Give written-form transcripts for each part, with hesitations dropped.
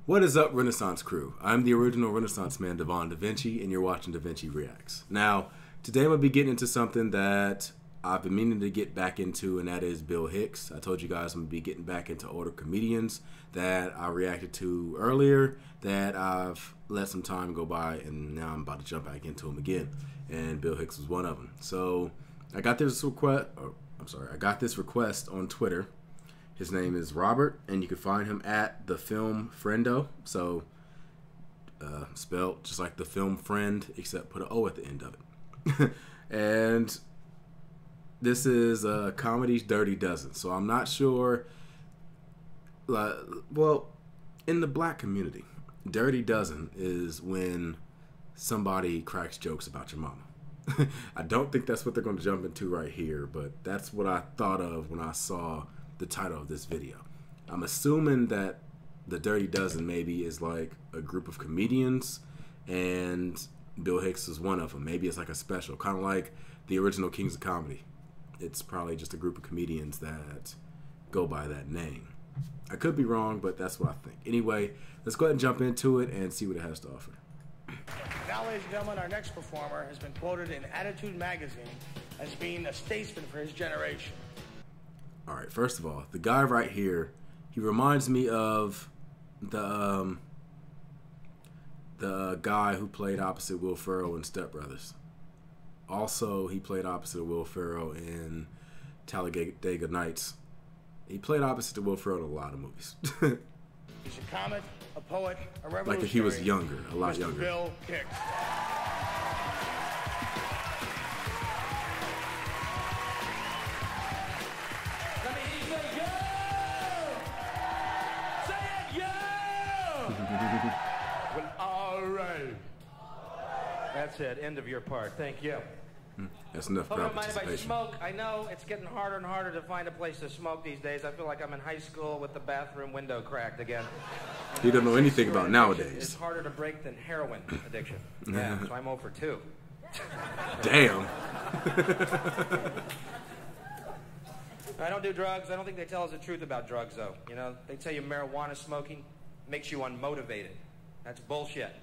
What is up, Renaissance crew? I'm the original Renaissance man, Devon DaVinci, and you're watching DaVinci Reacts. Now, today I'm going to be getting into something that I've been meaning to get back into, and that is Bill Hicks. I told you guys I'm going to be getting back into older comedians that I reacted to earlier, that I've let some time go by, and now I'm about to jump back into them again. And Bill Hicks was one of them. So I got this request on Twitter. His name is Robert, and you can find him at The Film Friendo. So, spelled just like The Film Friend, except put an O at the end of it. And this is Comedy's Dirty Dozen. So I'm not sure. Well, in the black community, Dirty Dozen is when somebody cracks jokes about your mama. I don't think that's what they're going to jump into right here, but that's what I thought of when I saw the title of this video. I'm assuming that the Dirty Dozen maybe is like a group of comedians, and Bill Hicks is one of them. Maybe it's like a special, kind of like the original Kings of Comedy. It's probably just a group of comedians that go by that name. I could be wrong, but that's what I think. Anyway, let's go ahead and jump into it and see what it has to offer. Now, ladies and gentlemen, our next performer has been quoted in Attitude magazine as being a statesman for his generation. All right, first of all, the guy right here, he reminds me of the guy who played opposite Will Ferrell in Step Brothers. Also, he played opposite Will Ferrell in Talladega Nights. He played opposite to Will Ferrell in a lot of movies. He's a comic, a poet, a revolutionary. Like if he was younger, a lot younger. Bill Hicks. All right. That's it. End of your part. Thank you. That's enough Hope crowd you don't mind if I participation. smoke. I know it's getting harder and harder to find a place to smoke these days. I feel like I'm in high school with the bathroom window cracked again. He don't know anything about It's nowadays. harder to break than heroin addiction. Yeah, so I'm 0 for 2. Damn. I don't do drugs. I don't think they tell us the truth about drugs, though. You know, they tell you marijuana smoking makes you unmotivated. That's bullshit.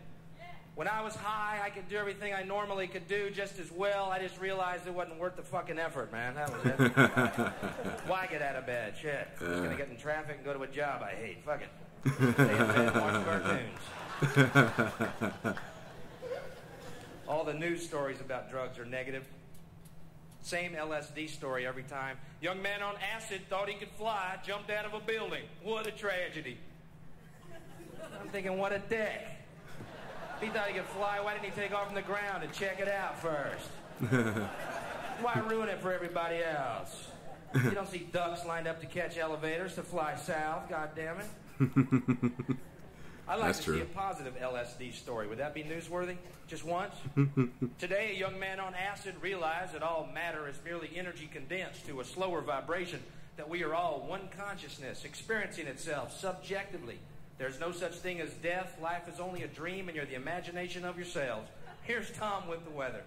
When I was high, I could do everything I normally could do just as well. I just realized it wasn't worth the fucking effort, man. That was it. Why get out of bed? Shit. I'm just gonna get in traffic and go to a job I hate. Fuck it. Stay in bed and watch cartoons. All the news stories about drugs are negative. Same LSD story every time. Young man on acid thought he could fly, jumped out of a building. What a tragedy. I'm thinking, what a dick. If he thought he could fly, why didn't he take off from the ground and check it out first? Why ruin it for everybody else? You don't see ducks lined up to catch elevators to fly south, goddammit. I'd like to see a positive LSD story. Would that be newsworthy? Just once? Today, a young man on acid realized that all matter is merely energy condensed to a slower vibration, that we are all one consciousness experiencing itself subjectively. There's no such thing as death. Life is only a dream, and you're the imagination of yourselves. Here's Tom with the weather.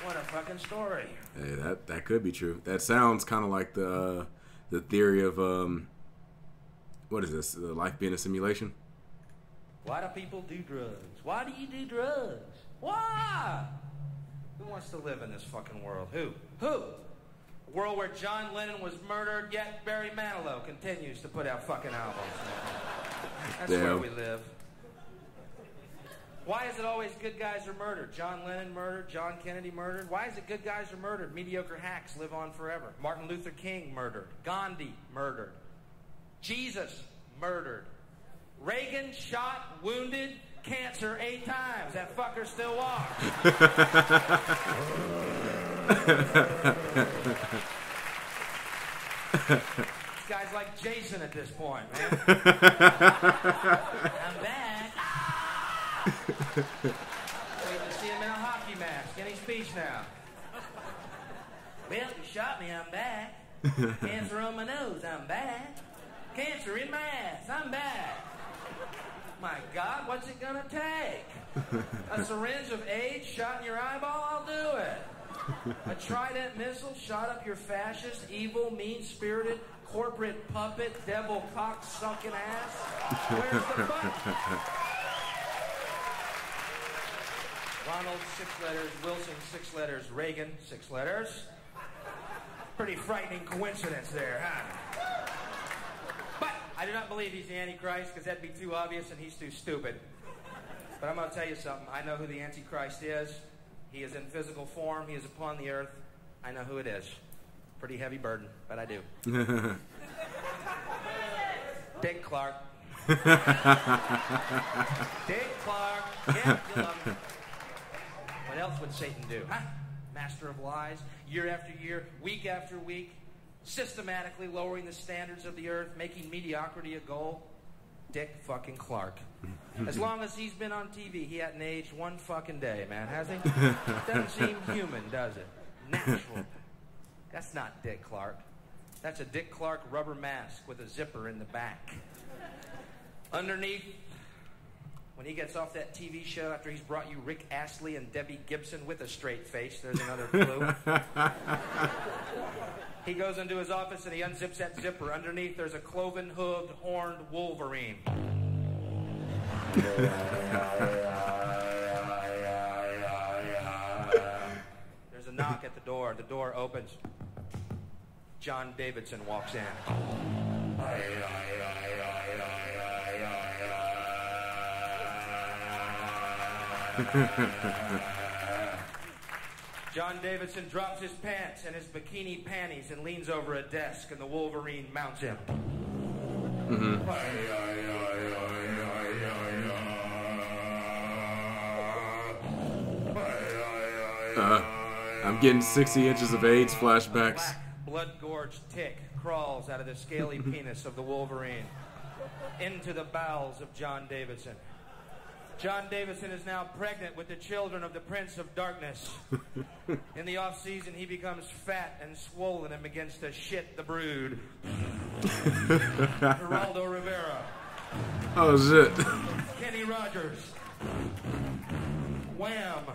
What a fucking story. Hey, that could be true. That sounds kind of like the theory of what is this? Life being a simulation? Why do people do drugs? Why do you do drugs? Why? Who wants to live in this fucking world? Who? Who? A world where John Lennon was murdered, yet Barry Manilow continues to put out fucking albums. That's where we live. Why is it always good guys are murdered? John Lennon murdered, John Kennedy murdered. Why is it good guys are murdered? Mediocre hacks live on forever. Martin Luther King murdered. Gandhi murdered. Jesus murdered. Reagan shot, wounded, cancer 8 times. That fucker still walks. This guy's like Jason at this point, man. I'm back. Wait to see him in a hockey mask. Any speech now? Well, you shot me. I'm back. Cancer on my nose. I'm back. Cancer in my ass. I'm back. My God, what's it gonna take? A syringe of AIDS shot in your eyeball? I'll do it. A Trident missile shot up your fascist, evil, mean-spirited, corporate puppet, devil cock-sucking ass? Where's the fun? Ronald, 6 letters. Wilson, 6 letters. Reagan, 6 letters. Pretty frightening coincidence there, huh? But I do not believe he's the Antichrist, because that'd be too obvious and he's too stupid. But I'm going to tell you something. I know who the Antichrist is. He is in physical form. He is upon the earth. I know who it is. Pretty heavy burden, but I do. Dick Clark. Dick Clark. Yeah, you love him. What else would Satan do? Huh? Master of lies, year after year, week after week, systematically lowering the standards of the earth, making mediocrity a goal. Dick fucking Clark. As long as he's been on TV, he hasn't aged one fucking day, man, has he? Doesn't seem human, does it? Natural. That's not Dick Clark. That's a Dick Clark rubber mask with a zipper in the back. Underneath, when he gets off that TV show after he's brought you Rick Astley and Debbie Gibson with a straight face, there's another clue. He goes into his office and he unzips that zipper. Underneath, there's a cloven-hooved, horned Wolverine. There's a knock at the door. The door opens. John Davidson walks in. John Davidson drops his pants and his bikini panties and leans over a desk, and the Wolverine mounts him. I'm getting 60 inches of AIDS flashbacks. Black, blood-gorged tick crawls out of the scaly penis of the Wolverine into the bowels of John Davidson. John Davidson is now pregnant with the children of the Prince of Darkness. In the off-season, he becomes fat and swollen and begins to shit the brood. Geraldo Rivera. Oh, shit. Kenny Rogers. Wham.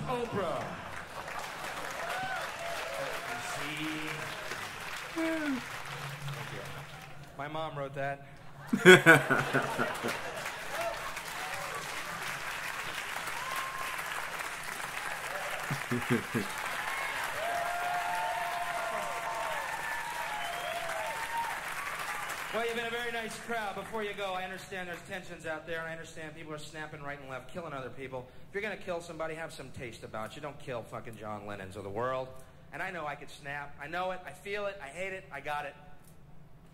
Oprah. Let me see. My mom wrote that. Well, you've been a very nice crowd. Before you go, I understand there's tensions out there, and I understand people are snapping right and left, killing other people. If you're going to kill somebody, have some taste about you. Don't kill fucking John Lennons of the world. And I know I could snap. I know it. I feel it. I hate it. I got it.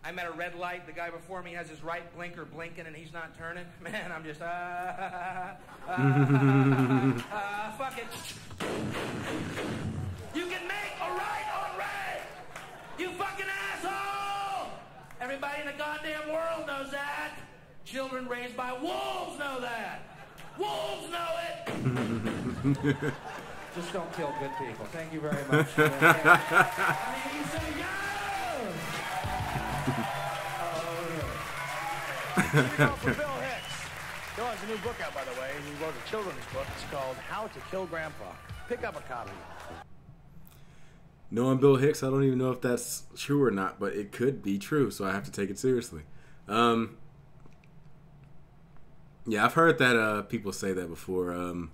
I'm at a red light. The guy before me has his right blinker blinking, and he's not turning. Man, I'm just, fuck it. You can make a right on red. You fucking asshole. Everybody in the goddamn world knows that. Children raised by wolves know that. Wolves know it. Just don't kill good people. Thank you very much. I mean, you say, For Bill Hicks. Bill has a new book out, by the way. He wrote a children's book. It's called How to Kill Grandpa. Pick up a copy. Knowing Bill Hicks, I don't even know if that's true or not, but it could be true, so I have to take it seriously. Yeah, I've heard that people say that before.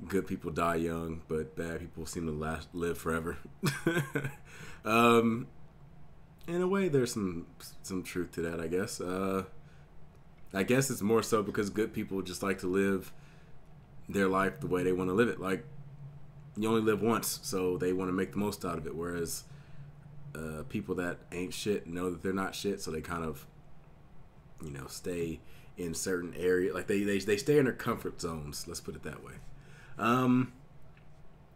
Good people die young, but bad people seem to live forever. In a way, there's some truth to that, I guess. I guess it's more so because good people just like to live their life the way they want to live it. Like, you only live once, so they want to make the most out of it. Whereas people that ain't shit know that they're not shit, so they kind of, stay in certain areas. Like, they stay in their comfort zones. Let's put it that way. Yeah, I'm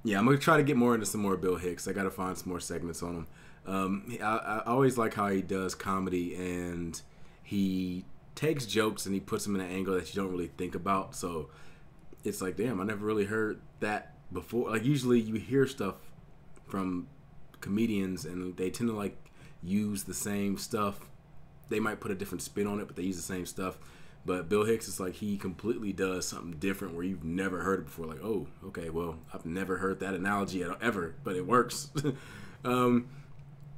going to try to get more into some more Bill Hicks. I got to find some more segments on him. I always like how he does comedy, and he takes jokes and he puts them in an angle that you don't really think about. So it's like, damn, I never really heard that before. Like, usually you hear stuff from comedians and they tend to like use the same stuff. They might put a different spin on it, but they use the same stuff. But Bill Hicks is like, he completely does something different where you've never heard it before. Like, oh, okay, well, I've never heard that analogy ever, but it works.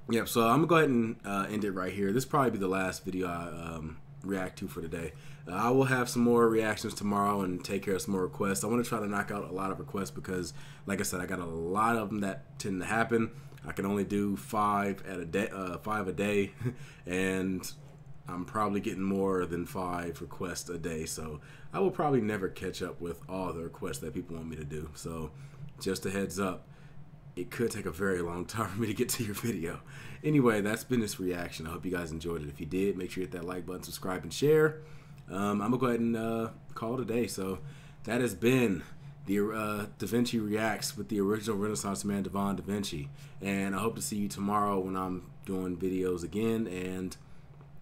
Yeah, so I'm going to go ahead and end it right here. This will probably be the last video I react to for today. I will have some more reactions tomorrow and take care of some more requests. I want to try to knock out a lot of requests because, like I said, I got a lot of them that tend to happen. I can only do 5 a day, and I'm probably getting more than 5 requests a day. So I will probably never catch up with all the requests that people want me to do. So just a heads up, it could take a very long time for me to get to your video. Anyway, that's been this reaction. I hope you guys enjoyed it. If you did, make sure you hit that like button, subscribe, and share. I'm going to go ahead and call it a day. So that has been the DaVinci Reacts with the original Renaissance man, Devon DaVinci. And I hope to see you tomorrow when I'm doing videos again. And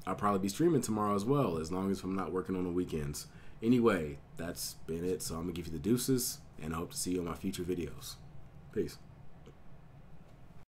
I'll probably be streaming tomorrow as well, as long as I'm not working on the weekends. Anyway, that's been it. So I'm going to give you the deuces, and I hope to see you on my future videos. Peace.